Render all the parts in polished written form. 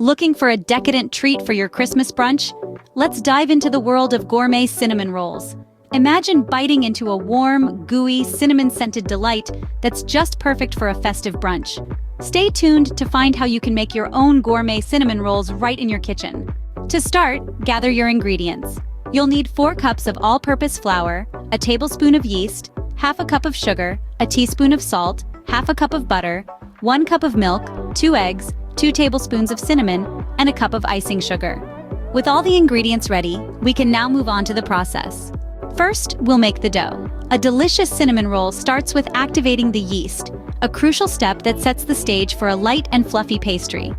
Looking for a decadent treat for your Christmas brunch? Let's dive into the world of gourmet cinnamon rolls. Imagine biting into a warm, gooey, cinnamon-scented delight that's just perfect for a festive brunch. Stay tuned to find how you can make your own gourmet cinnamon rolls right in your kitchen. To start, gather your ingredients. You'll need 4 cups of all-purpose flour, a tablespoon of yeast, half a cup of sugar, a teaspoon of salt, half a cup of butter, 1 cup of milk, 2 eggs, 2 tablespoons of cinnamon, and a cup of icing sugar. With all the ingredients ready, we can now move on to the process. First, we'll make the dough. A delicious cinnamon roll starts with activating the yeast, a crucial step that sets the stage for a light and fluffy pastry.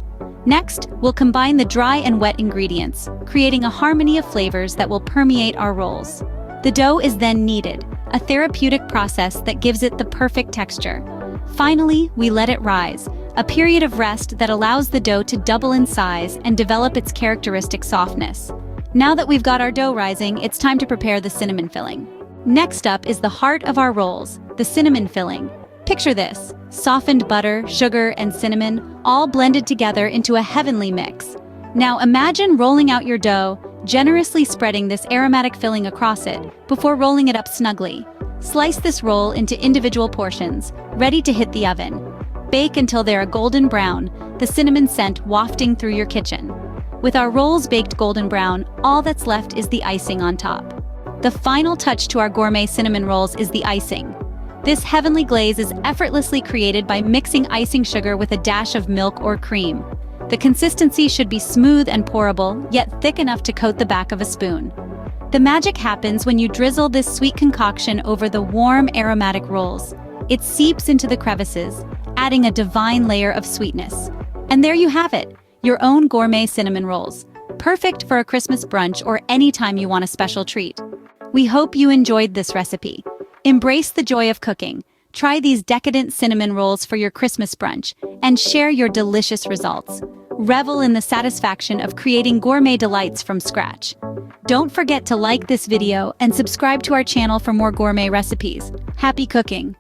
Next, we'll combine the dry and wet ingredients, creating a harmony of flavors that will permeate our rolls. The dough is then kneaded, a therapeutic process that gives it the perfect texture. Finally, we let it rise, a period of rest that allows the dough to double in size and develop its characteristic softness. Now that we've got our dough rising, it's time to prepare the cinnamon filling. Next up is the heart of our rolls, the cinnamon filling. Picture this: softened butter, sugar, and cinnamon, all blended together into a heavenly mix. Now imagine rolling out your dough, generously spreading this aromatic filling across it before rolling it up snugly. Slice this roll into individual portions, ready to hit the oven. Bake until they're a golden brown, the cinnamon scent wafting through your kitchen. With our rolls baked golden brown, all that's left is the icing on top. The final touch to our gourmet cinnamon rolls is the icing. This heavenly glaze is effortlessly created by mixing icing sugar with a dash of milk or cream. The consistency should be smooth and pourable, yet thick enough to coat the back of a spoon. The magic happens when you drizzle this sweet concoction over the warm, aromatic rolls. It seeps into the crevices, adding a divine layer of sweetness. And there you have it, your own gourmet cinnamon rolls. Perfect for a Christmas brunch or any time you want a special treat. We hope you enjoyed this recipe. Embrace the joy of cooking. Try these decadent cinnamon rolls for your Christmas brunch and share your delicious results. Revel in the satisfaction of creating gourmet delights from scratch. Don't forget to like this video and subscribe to our channel for more gourmet recipes. Happy cooking!